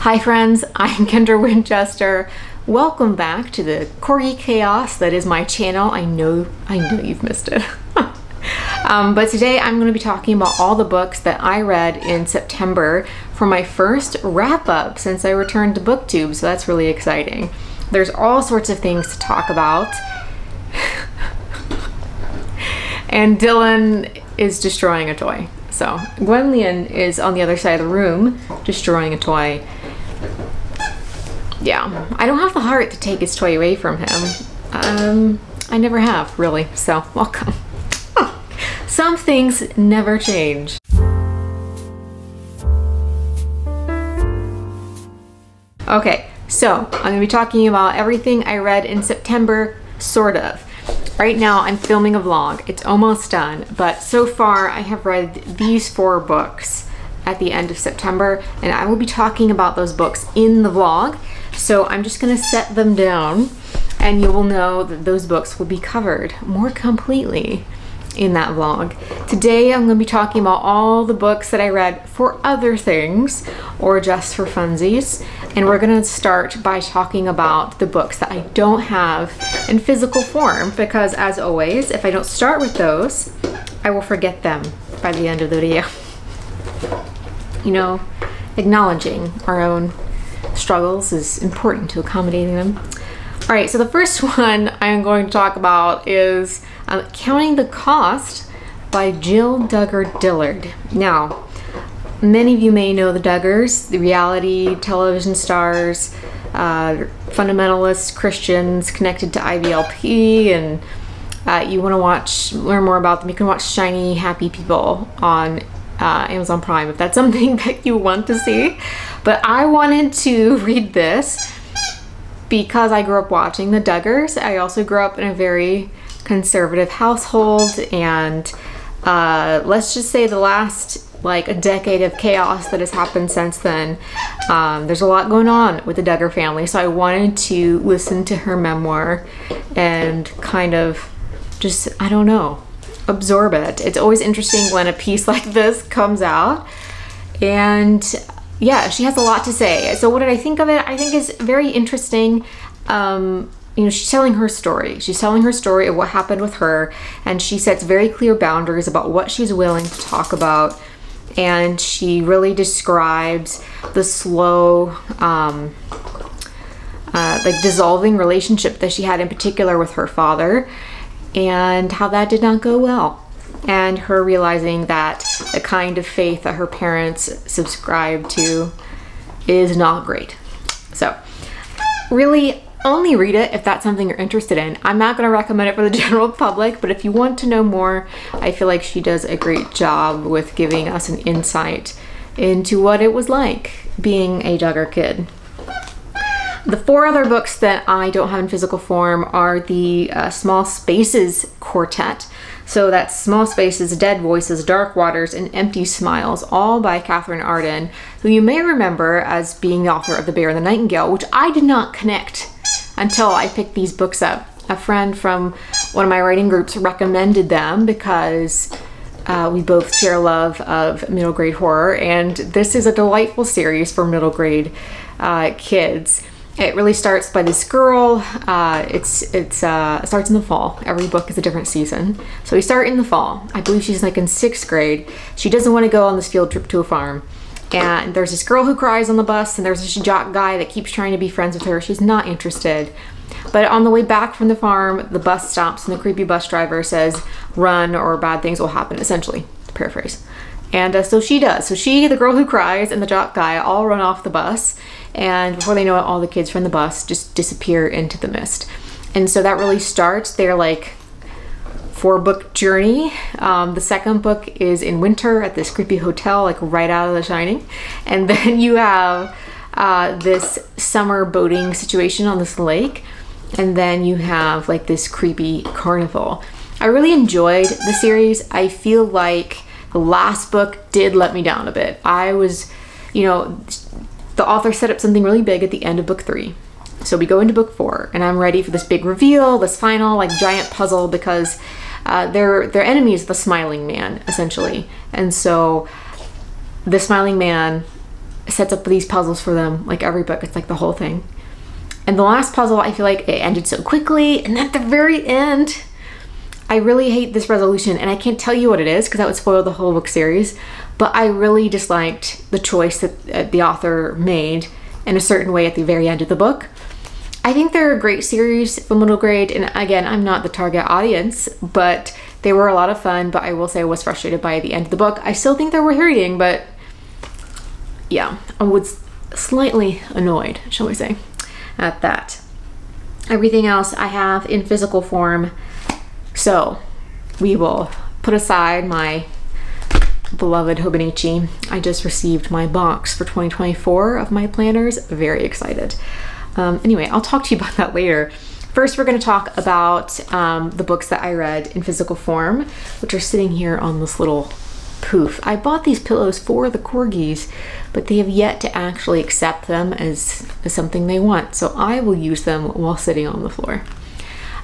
Hi friends, I'm Kendra Winchester. Welcome back to the corgi chaos that is my channel. I know you've missed it. But today I'm going to be talking about all the books that I read in September for my first wrap-up since I returned to BookTube, so that's really exciting. There's all sorts of things to talk about. And Dylan is destroying a toy. So Gwen is on the other side of the room destroying a toy. Yeah, I don't have the heart to take his toy away from him. I never have, really, so welcome. Some things never change. Okay, so I'm gonna be talking about everything I read in September, sort of. Right now I'm filming a vlog. It's almost done, but so far I have read these 4 books at the end of September, and I will be talking about those books in the vlog. So I'm just gonna set them down and you will know that those books will be covered more completely in that vlog. Today I'm gonna be talking about all the books that I read for other things or just for funsies. And we're gonna start by talking about the books that I don't have in physical form, because as always, if I don't start with those, I will forget them by the end of the video. You know, acknowledging our own struggles is important to accommodating them. All right, so the first one I'm going to talk about is Counting the Cost by Jill Duggar Dillard. Now, many of you may know the Duggars, the reality television stars, fundamentalist Christians connected to IVLP, and you want to learn more about them, you can watch Shiny Happy People on Amazon Prime if that's something that you want to see. But I wanted to read this because I grew up watching the Duggars. I also grew up in a very conservative household, and let's just say the last like a decade of chaos that has happened since then. There's a lot going on with the Duggar family, so I wanted to listen to her memoir and kind of just, I don't know, absorb it. It's always interesting when a piece like this comes out, and yeah, she has a lot to say. So what did I think of it? I think it's very interesting. You know, she's telling her story. She's telling her story of what happened with her, and she sets very clear boundaries about what she's willing to talk about. And she really describes the slow, like dissolving relationship that she had in particular with her father, and how that did not go well. And her realizing that the kind of faith that her parents subscribe to is not great. So really only read it if that's something you're interested in. I'm not going to recommend it for the general public, but if you want to know more, I feel like she does a great job with giving us an insight into what it was like being a Duggar kid. The 4 other books that I don't have in physical form are the Small Spaces Quartet. So that's Small Spaces, Dead Voices, Dark Waters, and Empty Smiles, all by Catherine Arden, who you may remember as being the author of The Bear and the Nightingale, which I did not connect until I picked these books up. A friend from one of my writing groups recommended them because we both share love of middle grade horror, and this is a delightful series for middle grade kids. It really starts by this girl. It starts in the fall. Every book is a different season. So we start in the fall. I believe she's like in 6th grade. She doesn't want to go on this field trip to a farm. And there's this girl who cries on the bus, and there's this jock guy that keeps trying to be friends with her. She's not interested. But on the way back from the farm, the bus stops and the creepy bus driver says, "Run or bad things will happen," essentially, to paraphrase. And so she does. So she, the girl who cries, and the jock guy all run off the bus. And before they know it, all the kids from the bus just disappear into the mist. And so that really starts their like 4-book journey. The second book is in winter at this creepy hotel, like right out of The Shining. And then you have this summer boating situation on this lake. And then you have like this creepy carnival. I really enjoyed the series. I feel like the last book did let me down a bit. I was, you know, the author set up something really big at the end of book 3. So we go into book 4, and I'm ready for this big reveal, this final like giant puzzle, because their enemy is the Smiling Man, essentially. And so the Smiling Man sets up these puzzles for them, like every book. It's like the whole thing. And the last puzzle, I feel like it ended so quickly, and at the very end, I really hate this resolution, and I can't tell you what it is because that would spoil the whole book series, but I really disliked the choice that the author made in a certain way at the very end of the book. I think they're a great series for middle grade, and again, I'm not the target audience, but they were a lot of fun, but I will say I was frustrated by the end of the book. I still think they're worth reading, but yeah, I was slightly annoyed, shall we say, at that. Everything else I have in physical form, so we will put aside my beloved Hobonichi. I just received my box for 2024 of my planners. Very excited. Anyway, I'll talk to you about that later. First, we're going to talk about the books that I read in physical form, which are sitting here on this little poof. I bought these pillows for the corgis, but they have yet to actually accept them as something they want. So I will use them while sitting on the floor.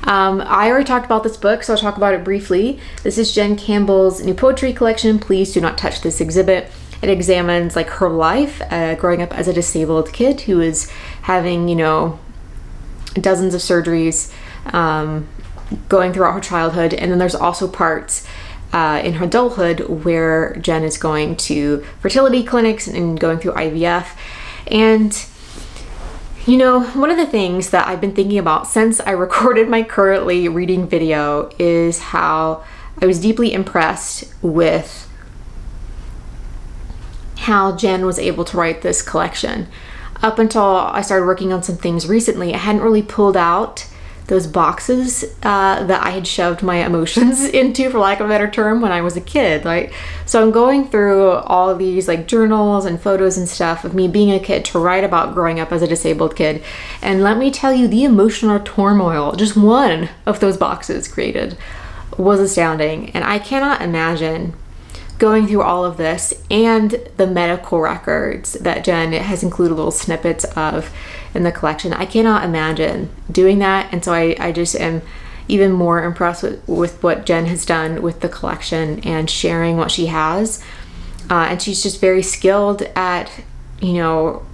I already talked about this book, so I'll talk about it briefly. This is Jen Campbell's new poetry collection, Please Do Not Touch This Exhibit. It examines like her life growing up as a disabled kid who is having, you know, dozens of surgeries going throughout her childhood. And then there's also parts in her adulthood where Jen is going to fertility clinics and going through IVF. And you know, one of the things that I've been thinking about since I recorded my currently reading video is how I was deeply impressed with how Jen was able to write this collection. Up until I started working on some things recently, I hadn't really pulled out those boxes that I had shoved my emotions into, for lack of a better term, when I was a kid. Like, so I'm going through all of these like journals and photos and stuff of me being a kid to write about growing up as a disabled kid. And let me tell you, the emotional turmoil just one of those boxes created was astounding. And I cannot imagine going through all of this and the medical records that Jen has included little snippets of in the collection. I cannot imagine doing that, and so I just am even more impressed with what Jen has done with the collection and sharing what she has. And she's just very skilled at, you know,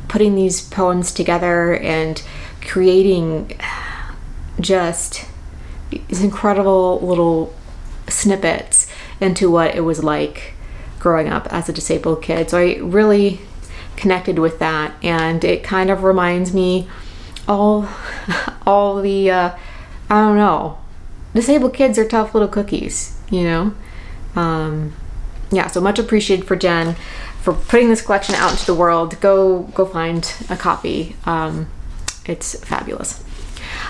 putting these poems together and creating just these incredible little snippets into what it was like growing up as a disabled kid. So I really connected with that, and it kind of reminds me all the I don't know, disabled kids are tough little cookies, you know. Yeah, so much appreciated for Jen for putting this collection out into the world. Go find a copy. It's fabulous.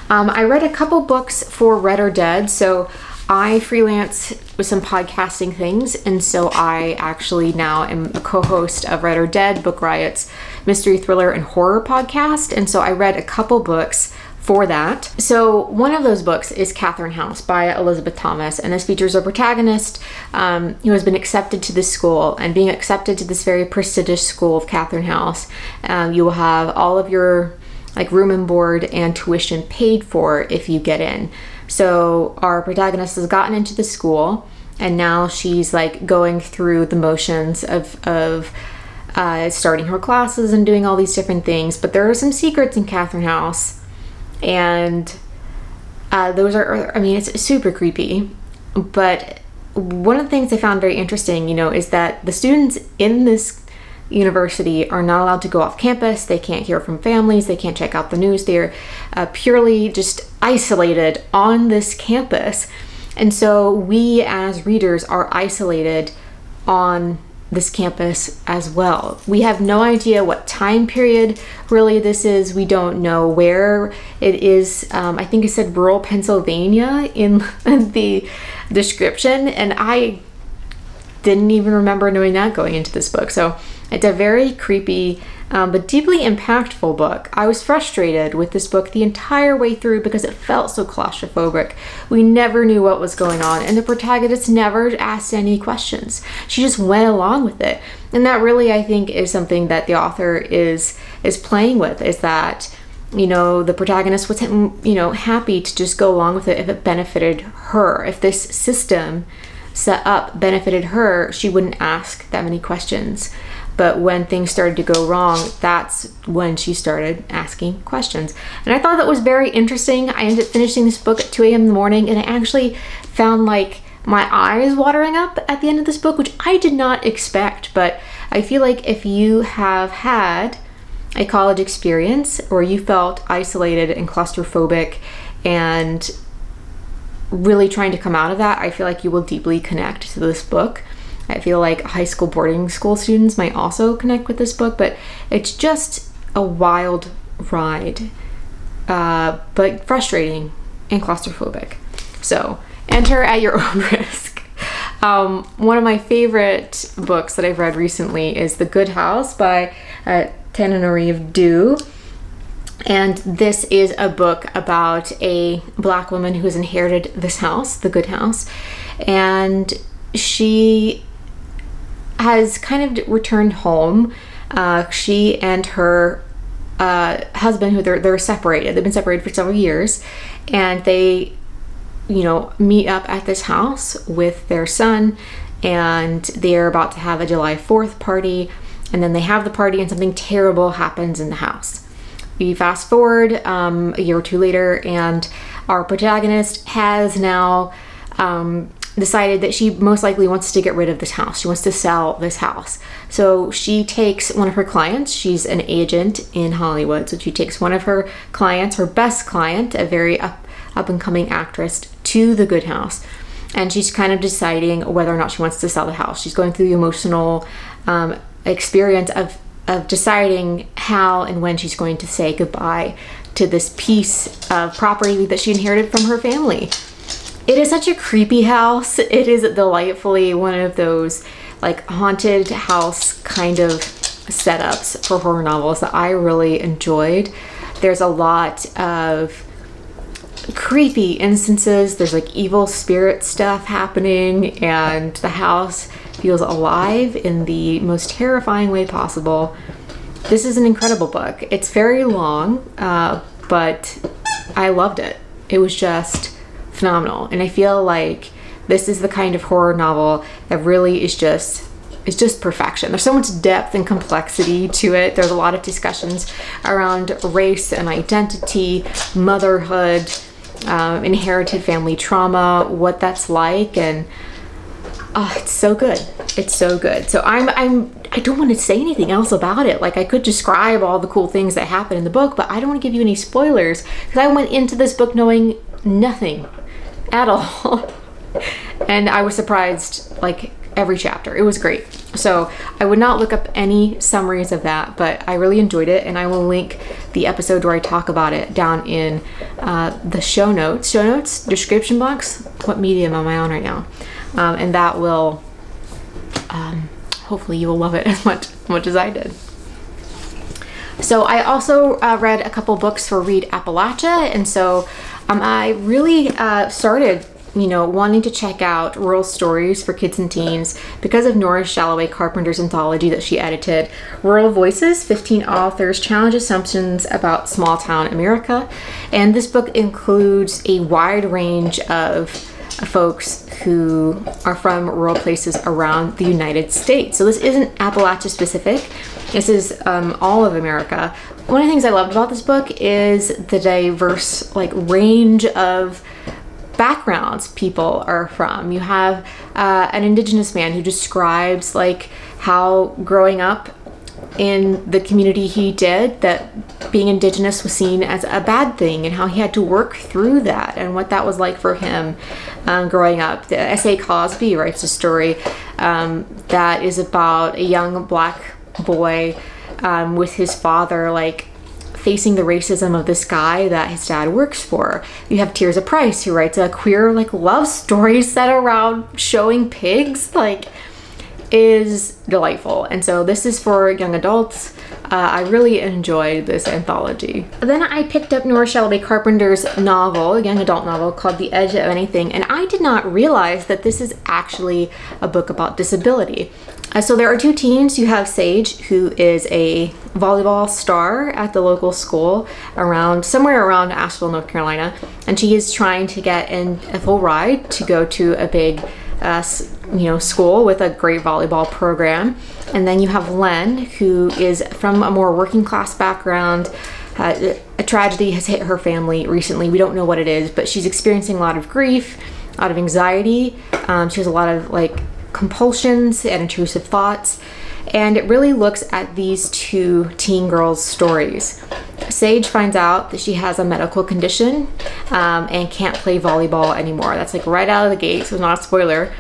I read a couple books for Read or Dead. So I freelance with some podcasting things, and so I actually now am a co-host of Read or Dead, Book Riot's mystery, thriller, and horror podcast, and so I read a couple books for that. So one of those books is Catherine House by Elizabeth Thomas, and this features a protagonist who has been accepted to this school, and being accepted to this very prestigious school of Catherine House, you will have all of your like room and board and tuition paid for if you get in. So our protagonist has gotten into the school, and now she's like going through the motions of starting her classes and doing all these different things. But there are some secrets in Catherine House, and those are, I mean, it's super creepy. But one of the things I found very interesting, you know, is that the students in this university are not allowed to go off campus. They can't hear from families. They can't check out the news. They're purely just isolated on this campus. And so we as readers are isolated on this campus as well. We have no idea what time period really this is. We don't know where it is. I think it said rural Pennsylvania in the description, and I didn't even remember knowing that going into this book. So it's a very creepy but deeply impactful book. I was frustrated with this book the entire way through because it felt so claustrophobic. We never knew what was going on, and the protagonist never asked any questions. She just went along with it. And that really, I think, is something that the author is playing with, is that, you know, the protagonist was, you know, happy to just go along with it if it benefited her. If this system set up benefited her, she wouldn't ask that many questions. but when things started to go wrong, that's when she started asking questions. And I thought that was very interesting. I ended up finishing this book at 2 a.m. in the morning, and I actually found like my eyes watering up at the end of this book, which I did not expect. But I feel like if you have had a college experience or you felt isolated and claustrophobic and really trying to come out of that, I feel like you will deeply connect to this book. I feel like high school boarding school students might also connect with this book, but it's just a wild ride, but frustrating and claustrophobic. So enter at your own risk. One of my favorite books that I've read recently is The Good House by Tananarive Due. And this is a book about a Black woman who has inherited this house, the Good House, and she has kind of returned home. She and her husband, who they're separated. They've been separated for several years, and they, you know, meet up at this house with their son, and they're about to have a July 4th party, and then they have the party and something terrible happens in the house. We fast forward a year or two later, and our protagonist has now decided that she most likely wants to get rid of this house. She wants to sell this house. So she takes one of her clients. She's an agent in Hollywood. So she takes one of her clients, her best client, a very up and coming actress, to the Good House. And she's kind of deciding whether or not she wants to sell the house. She's going through the emotional experience of deciding how and when she's going to say goodbye to this piece of property that she inherited from her family. It is such a creepy house. It is delightfully one of those like haunted house kind of setups for horror novels that I really enjoyed. There's a lot of creepy instances. There's like evil spirit stuff happening, and the house feels alive in the most terrifying way possible. This is an incredible book. It's very long, but I loved it. It was just phenomenal. And I feel like this is the kind of horror novel that really is just perfection. There's so much depth and complexity to it. There's a lot of discussions around race and identity, motherhood, inherited family trauma, what that's like, and it's so good. It's so good. So I don't want to say anything else about it. Like, I could describe all the cool things that happen in the book, but I don't want to give you any spoilers because I went into this book knowing nothing at all. And I was surprised like every chapter. It was great. So I would not look up any summaries of that, but I really enjoyed it, and I will link the episode where I talk about it down in the show notes, description box. What medium am I on right now? And that will, hopefully you will love it as much as I did. So I also read a couple books for Read Appalachia, and so I really started wanting to check out rural stories for kids and teens because of Nora Shalloway Carpenter's anthology that she edited, Rural Voices, 15 Authors Challenge Assumptions About Small Town America. And this book includes a wide range of folks who are from rural places around the United States. So this isn't Appalachia specific. This is all of America. One of the things I loved about this book is the diverse range of backgrounds people are from. You have an indigenous man who describes how growing up in the community he did, that being indigenous was seen as a bad thing, and how he had to work through that and what that was like for him growing up. The S.A. Cosby writes a story that is about a young black boy with his father facing the racism of this guy that his dad works for. You have Tirzah Price, who writes a queer love story set around showing pigs. Is delightful. And so this is for young adults. I really enjoyed this anthology. Then I picked up Nora Shalloway Carpenter's novel, a young adult novel called The Edge of Anything, and I did not realize that this is actually a book about disability. So there are two teens. You have Sage, who is a volleyball star at the local school somewhere around Asheville, North Carolina, and she is trying to get in a full ride to go to a big school with a great volleyball program. And then you have Len, who is from a more working class background. A tragedy has hit her family recently. We don't know what it is, but she's experiencing a lot of grief, a lot of anxiety. She has a lot of like compulsions and intrusive thoughts. And it really looks at these two teen girls' stories. Sage finds out that she has a medical condition and can't play volleyball anymore. That's like right out of the gate, so not a spoiler.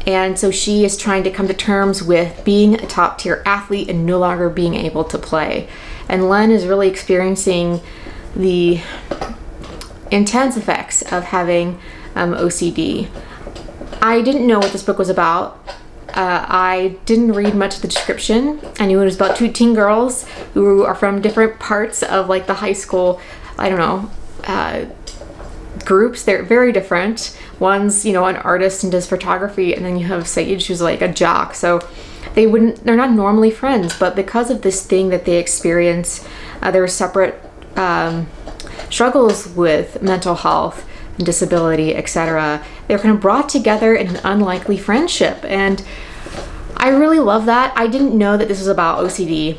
And so she is trying to come to terms with being a top tier athlete and no longer being able to play. And Len is really experiencing the intense effects of having OCD. I didn't know what this book was about. I didn't read much of the description. I knew it was about two teen girls who are from different parts of like the high school, I don't know, groups. They're very different. One's, an artist and does photography, and then you have Sage, who's like a jock. So they're not normally friends, but because of this thing that they experience, there are separate struggles with mental health and disability, etc. They're kind of brought together in an unlikely friendship, and I really love that. I didn't know that this was about OCD,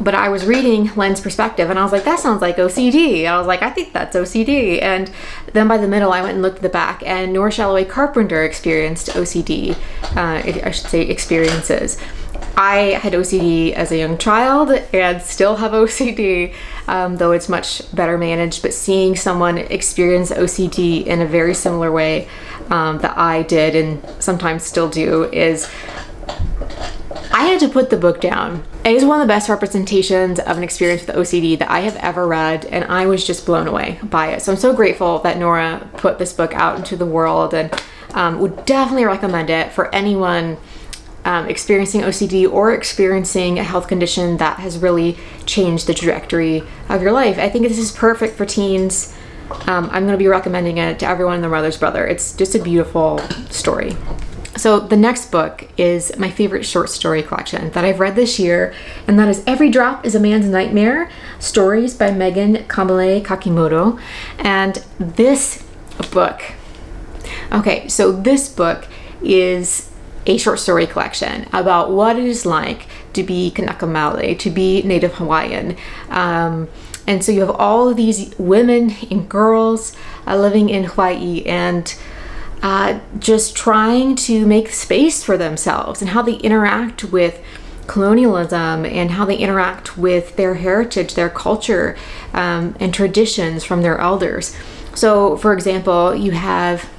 but I was reading Len's perspective and I was like, that sounds like OCD. I was like, I think that's OCD. And then by the middle, I went and looked at the back, and Nora Shalloway Carpenter experienced OCD, I should say experiences. I had OCD as a young child and still have OCD, though it's much better managed, but seeing someone experience OCD in a very similar way that I did and sometimes still do is, I had to put the book down. It is one of the best representations of an experience with OCD that I have ever read, and I was just blown away by it. So I'm so grateful that Nora put this book out into the world, and would definitely recommend it for anyone experiencing OCD or experiencing a health condition that has really changed the trajectory of your life. I think this is perfect for teens. I'm going to be recommending it to everyone and their mother's brother. It's just a beautiful story. So the next book is my favorite short story collection that I've read this year, and that is Every Drop is a Man's Nightmare, Stories by Megan Kamale Kakimoto. And this book, so this book is a short story collection about what it is like to be Kanaka Maoli, to be Native Hawaiian. And so you have all of these women and girls living in Hawaii and just trying to make space for themselves, and how they interact with colonialism and how they interact with their heritage, their culture, and traditions from their elders. So for example, you have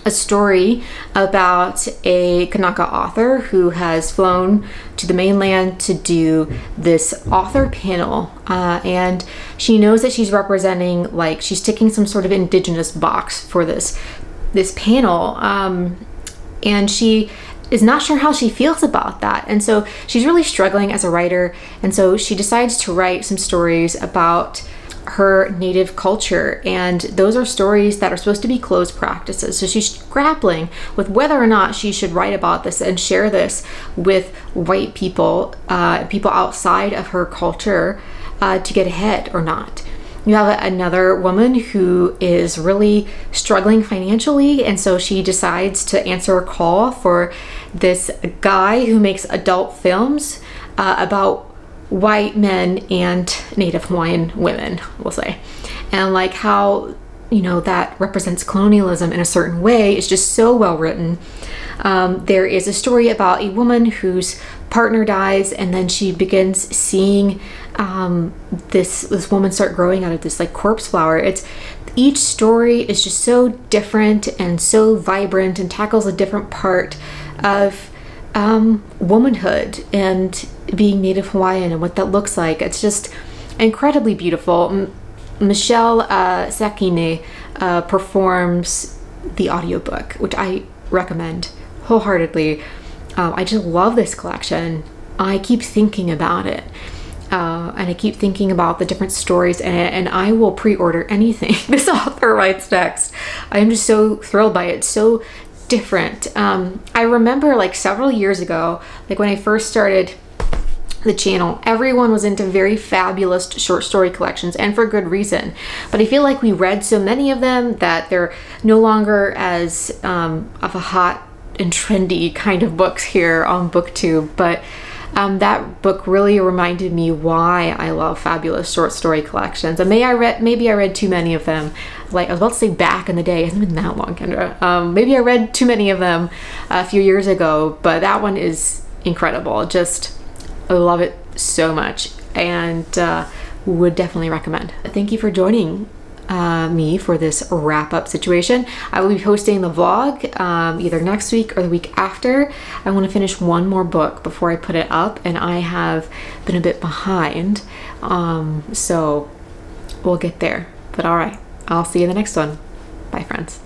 a story about a Kanaka author who has flown to the mainland to do this author panel, and she knows that she's representing, like, she's ticking some sort of indigenous box for this panel, and she is not sure how she feels about that. And so she's really struggling as a writer, and so she decides to write some stories about her native culture, and those are stories that are supposed to be closed practices. So she's grappling with whether or not she should write about this and share this with white people, people outside of her culture, to get ahead or not. You have another woman who is really struggling financially, and so she decides to answer a call for this guy who makes adult films about white men and Native Hawaiian women, we'll say. And like how, that represents colonialism in a certain way is just so well written. There is a story about a woman whose partner dies, and then she begins seeing this woman start growing out of this like corpse flower. Each story is just so different and so vibrant and tackles a different part of womanhood and being Native Hawaiian and what that looks like. It's just incredibly beautiful. Michelle Sakine performs the audiobook, which I recommend wholeheartedly. I just love this collection. I keep thinking about it. And I keep thinking about the different stories in it, and I will pre-order anything this author writes next. I'm just so thrilled by it. It's so different. I remember like several years ago, like when I first started the channel, everyone was into very fabulous short story collections, and for good reason. But I feel like we read so many of them that they're no longer as of a hot and trendy kind of books here on BookTube, but that book really reminded me why I love fabulous short story collections. And maybe I read too many of them. Like I was about to say back in the day, it hasn't been that long, Kendra. Maybe I read too many of them a few years ago, but that one is incredible. Just, I love it so much, and would definitely recommend. Thank you for joining me for this wrap-up situation. I will be posting the vlog either next week or the week after. I want to finish one more book before I put it up, and I have been a bit behind, so we'll get there. But all right, I'll see you in the next one. Bye, friends.